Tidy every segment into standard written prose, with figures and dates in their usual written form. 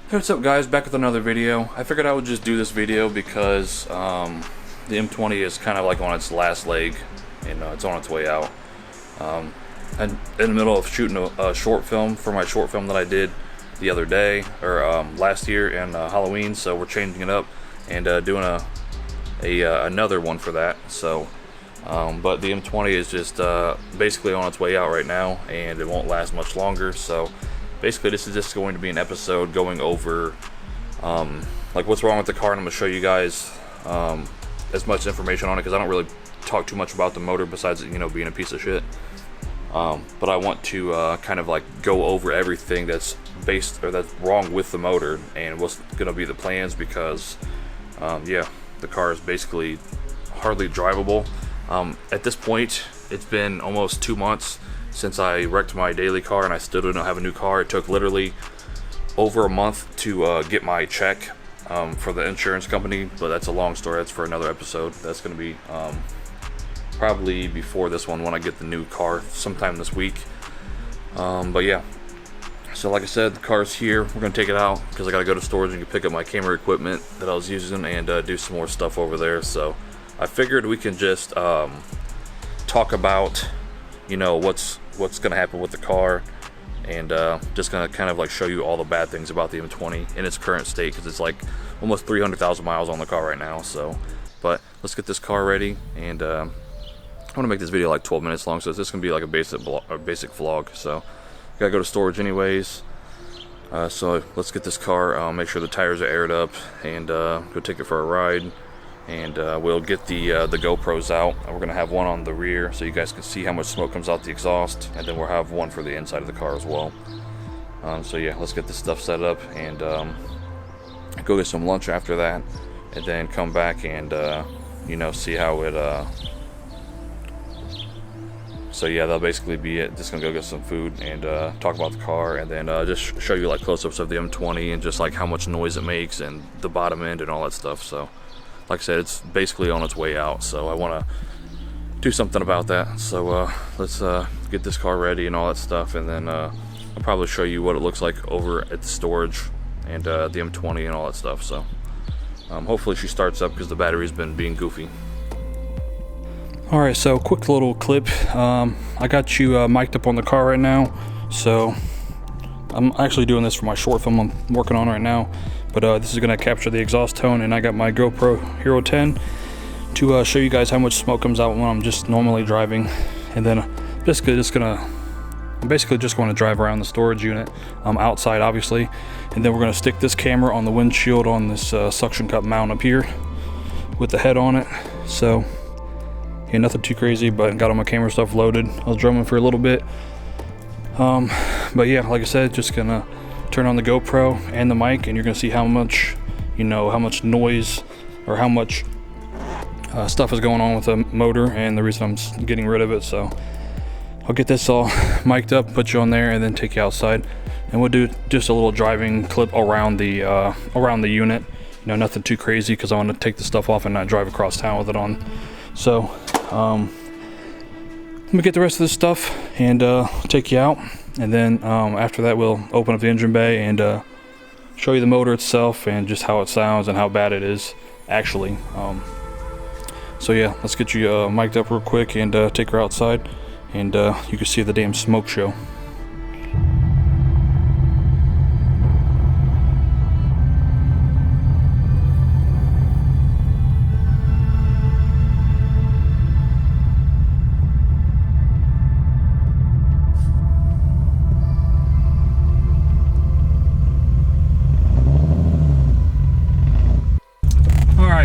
Hey, what's up guys, back with another video. I figured I would just do this video because the M20 is kind of like on its last leg, and it's on its way out. I'm in the middle of shooting a short film for my short film that I did the other day, or last year in Halloween, so we're changing it up and doing another one for that. So but the M20 is just basically on its way out right now, and it won't last much longer. So basically this is just going to be an episode going over like what's wrong with the car, and I'm going to show you guys as much information on it, because I don't really talk too much about the motor besides it, being a piece of shit. But I want to kind of like go over everything that's wrong with the motor and what's going to be the plans, because yeah, the car is basically hardly drivable. At this point, it's been almost 2 months since I wrecked my daily car, and I still don't have a new car. It took literally over a month to get my check for the insurance company, but that's a long story. That's for another episode. That's going to be probably before this one, when I get the new car sometime this week. But yeah, so like I said, the car's here. We're going to take it out because I got to go to storage and pick up my camera equipment that I was using and do some more stuff over there. So I figured we can just talk about what's going to happen with the car, and just going to kind of like show you all the bad things about the M20 in its current state, because it's like almost 300,000 miles on the car right now. So but let's get this car ready, and I want to make this video like 12 minutes long, so this is going to be like a basic vlog. So gotta go to storage anyways, so let's get this car, make sure the tires are aired up, and go take it for a ride. And we'll get the GoPros out. We're gonna have one on the rear so you guys can see how much smoke comes out the exhaust, and then we'll have one for the inside of the car as well. So yeah, let's get this stuff set up and go get some lunch after that, and then come back and see how it so yeah, that'll basically be it. Just gonna go get some food and talk about the car, and then just show you like close-ups of the M20 and just like how much noise it makes and the bottom end and all that stuff. So like I said, it's basically on its way out, so I want to do something about that. So let's get this car ready and all that stuff, and then I'll probably show you what it looks like over at the storage and the M20 and all that stuff. So hopefully she starts up, because the battery's been being goofy. Alright, so quick little clip. I got you mic'd up on the car right now, so I'm actually doing this for my short film I'm working on right now. But this is going to capture the exhaust tone, and I got my GoPro Hero 10 to show you guys how much smoke comes out when I'm just normally driving. And then I'm basically just going to drive around the storage unit, outside obviously, and then we're going to stick this camera on the windshield on this suction cup mount up here with the head on it. So yeah, nothing too crazy, but got all my camera stuff loaded. I was drumming for a little bit, but yeah, like I said, just gonna turn on the GoPro and the mic, and you're gonna see how much noise, or how much stuff is going on with the motor, and the reason I'm getting rid of it. So I'll get this all mic'd up, put you on there, and then take you outside, and we'll do just a little driving clip around the unit. Nothing too crazy, because I want to take the stuff off and not drive across town with it on. So let me get the rest of this stuff and take you out, and then after that we'll open up the engine bay and show you the motor itself and just how it sounds and how bad it is actually. So yeah, let's get you mic'd up real quick and take her outside, and you can see the damn smoke show.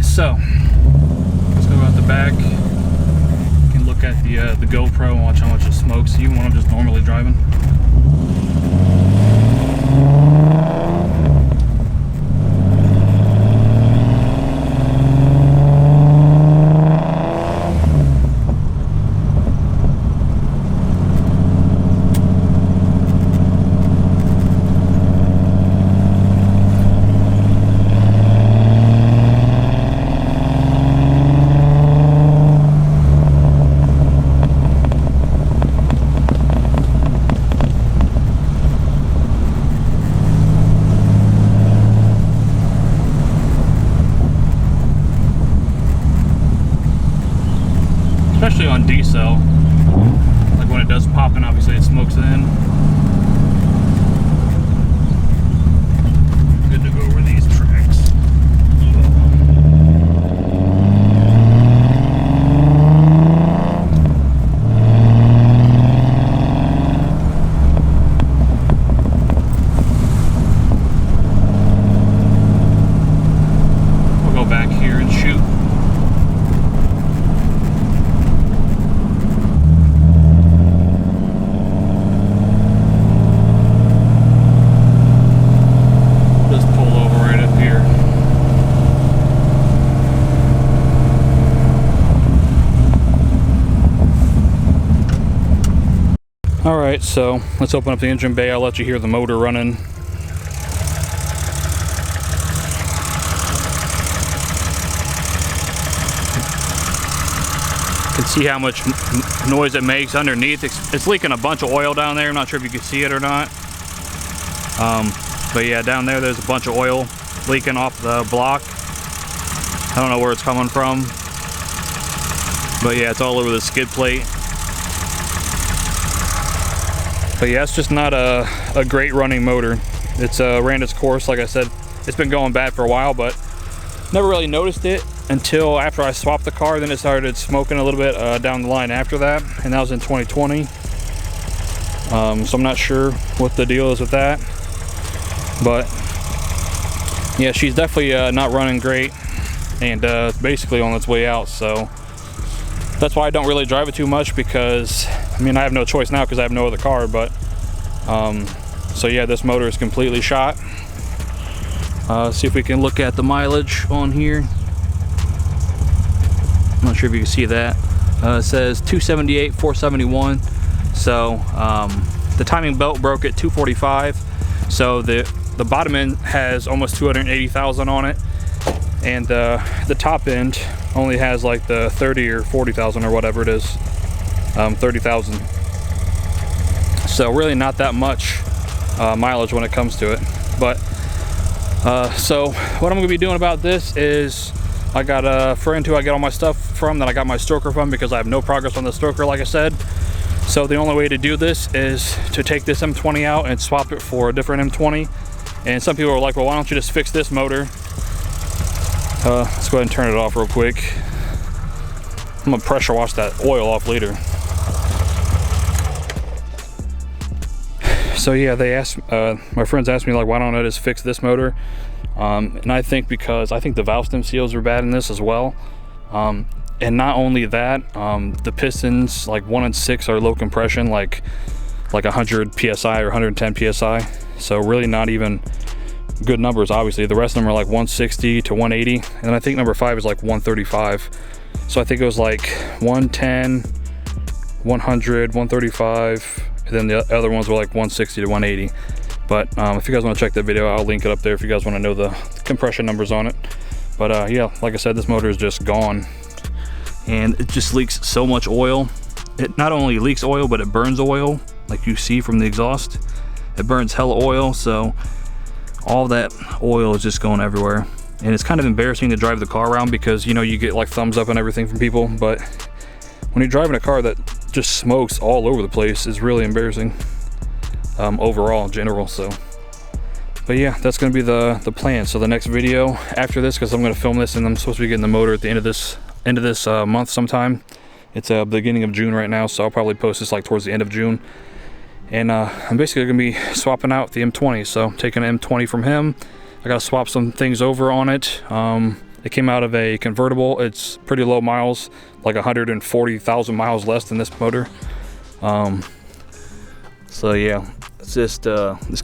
So let's go out the back. You can look at the GoPro and watch how much it smokes, even when I'm just normally driving. Alright, so let's open up the engine bay. I'll let you hear the motor running. You can see how much noise it makes underneath. It's leaking a bunch of oil down there. I'm not sure if you can see it or not. But yeah, down there there's a bunch of oil leaking off the block. I don't know where it's coming from. But yeah, it's all over the skid plate. But yeah, it's just not a great running motor. It's ran its course, like I said. It's been going bad for a while, but never really noticed it until after I swapped the car. Then it started smoking a little bit down the line after that, and that was in 2020. So I'm not sure what the deal is with that. But yeah, she's definitely not running great, and basically on its way out. So that's why I don't really drive it too much, because I mean, I have no choice now because I have no other car. But so yeah, this motor is completely shot. See if we can look at the mileage on here. I'm not sure if you can see that. It says 278, 471. So the timing belt broke at 245. So the bottom end has almost 280,000 on it, and the top end only has like the 30 or 40,000 or whatever it is, 30,000. So really not that much mileage when it comes to it. But so what I'm gonna be doing about this is, I got a friend who I get all my stuff from, that I got my stroker from, because I have no progress on the stroker, like I said. So the only way to do this is to take this M20 out and swap it for a different M20. And some people are like, well, why don't you just fix this motor? Let's go ahead and turn it off real quick. I'm gonna pressure wash that oil off later. So yeah, they asked, my friends asked me, like, why don't I just fix this motor? And I think because I think the valve stem seals are bad in this as well. And not only that, the pistons, like 1 and 6, are low compression, like 100 psi or 110 psi. So really not even good numbers. Obviously the rest of them are like 160 to 180, and then I think number 5 is like 135. So I think it was like 110, 100, 135, and then the other ones were like 160 to 180. But if you guys want to check that video, I'll link it up there if you guys want to know the compression numbers on it. But yeah, like I said, this motor is just gone, and it just leaks so much oil. It not only leaks oil, but it burns oil, like you see from the exhaust. It burns hella oil, so all that oil is just going everywhere. And it's kind of embarrassing to drive the car around, because you know, you get like thumbs up and everything from people, but when you're driving a car that just smokes all over the place, it's really embarrassing overall in general. So but yeah, that's going to be the plan. So the next video after this, because I'm going to film this and I'm supposed to be getting the motor at the end of this month sometime. It's beginning of June right now, so I'll probably post this like towards the end of June. And I'm basically going to be swapping out the M20. So taking an M20 from him, I got to swap some things over on it. It came out of a convertible. It's pretty low miles, like 140,000 miles less than this motor. So yeah, it's just this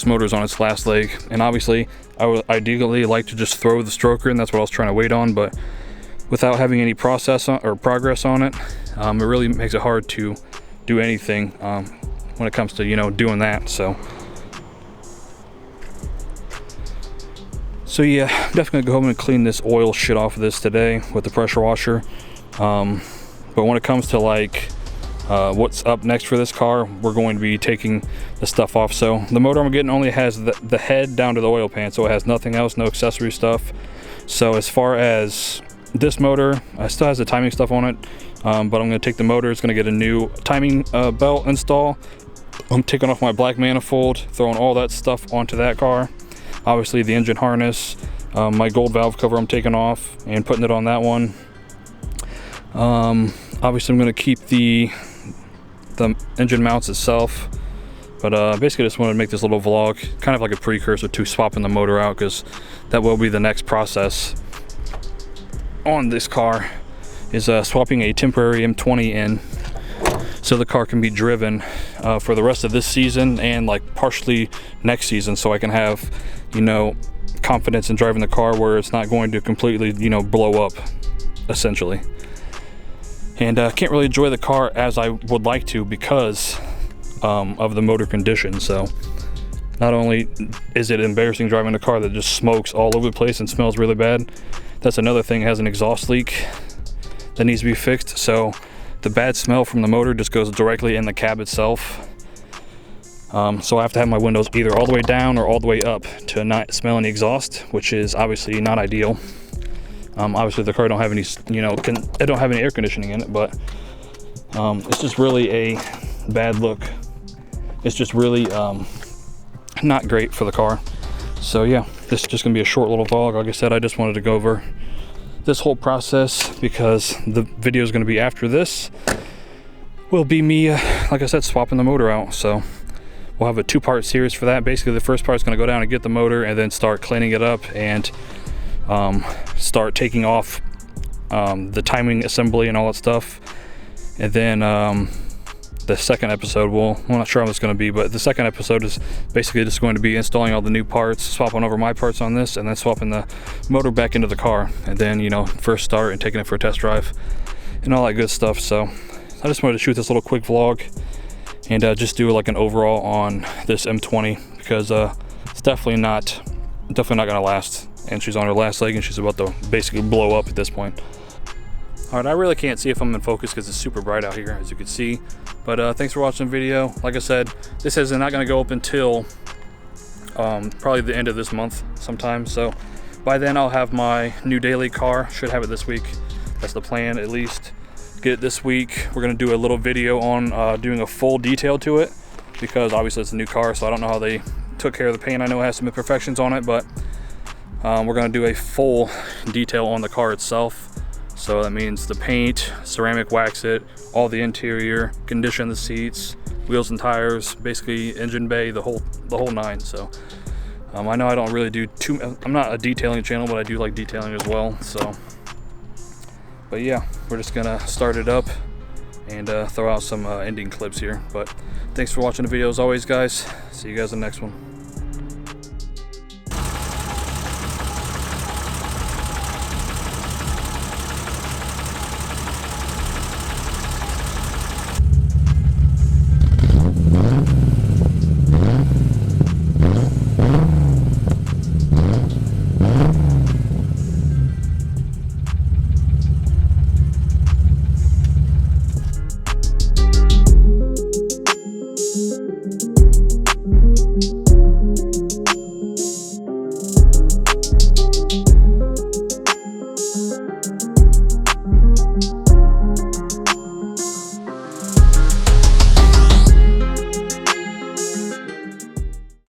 motor is on its last leg, and obviously I would ideally like to just throw the stroker in. That's what I was trying to wait on, but without having any progress on it, it really makes it hard to do anything when it comes to, you know, doing that. So yeah, I'm definitely gonna go home and clean this oil shit off of this today with the pressure washer. But when it comes to like what's up next for this car, we're going to be taking the stuff off. So the motor I'm getting only has the head down to the oil pan, so it has nothing else, no accessory stuff. So as far as this motor, it still has the timing stuff on it, but I'm going to take the motor. It's going to get a new timing belt install. I'm taking off my black manifold, throwing all that stuff onto that car. Obviously the engine harness, my gold valve cover I'm taking off and putting it on that one. Obviously I'm going to keep the engine mounts itself, but basically I just wanted to make this little vlog, kind of like a precursor to swapping the motor out, because that will be the next process on this car, is swapping a temporary M20 in, so the car can be driven for the rest of this season and like partially next season, so I can have, you know, confidence in driving the car where it's not going to completely, you know, blow up essentially. and can't really enjoy the car as I would like to because of the motor condition. So not only is it embarrassing driving a car that just smokes all over the place and smells really bad, that's another thing. It has an exhaust leak that needs to be fixed, so the bad smell from the motor just goes directly in the cab itself. So I have to have my windows either all the way down or all the way up to not smell any exhaust, which is obviously not ideal. Obviously the car don't have any, it don't have any air conditioning in it, but it's just really a bad look. It's just really not great for the car. So yeah, this is just gonna be a short little vlog. Like I said, I just wanted to go over this whole process because the video is gonna be after this will be me, like I said, swapping the motor out. So we'll have a two-part series for that. Basically, the first part is gonna go down and get the motor and then start cleaning it up and start taking off the timing assembly and all that stuff. And then the second episode I'm not sure how it's going to be, but the second episode is basically just going to be installing all the new parts, swapping over my parts on this, and then swapping the motor back into the car, and then first start and taking it for a test drive and all that good stuff. So I just wanted to shoot this little quick vlog and just do like an overall on this M20 because it's definitely not going to last, and she's on her last leg and she's about to basically blow up at this point. Alright, I really can't see if I'm in focus because it's super bright out here, as you can see. But thanks for watching the video. Like I said, this is not going to go up until probably the end of this month sometime. So by then I'll have my new daily car. Should have it this week. That's the plan, at least. Get it this week. We're going to do a little video on doing a full detail to it because obviously it's a new car, so I don't know how they took care of the paint. I know it has some imperfections on it, but we're going to do a full detail on the car itself. So that means the paint, ceramic wax it, all the interior, condition the seats, wheels and tires, basically engine bay, the whole nine. So I know I don't really do I'm not a detailing channel, but I do like detailing as well. So, but yeah, we're just gonna start it up and throw out some ending clips here. But thanks for watching the video as always, guys. See you guys in the next one.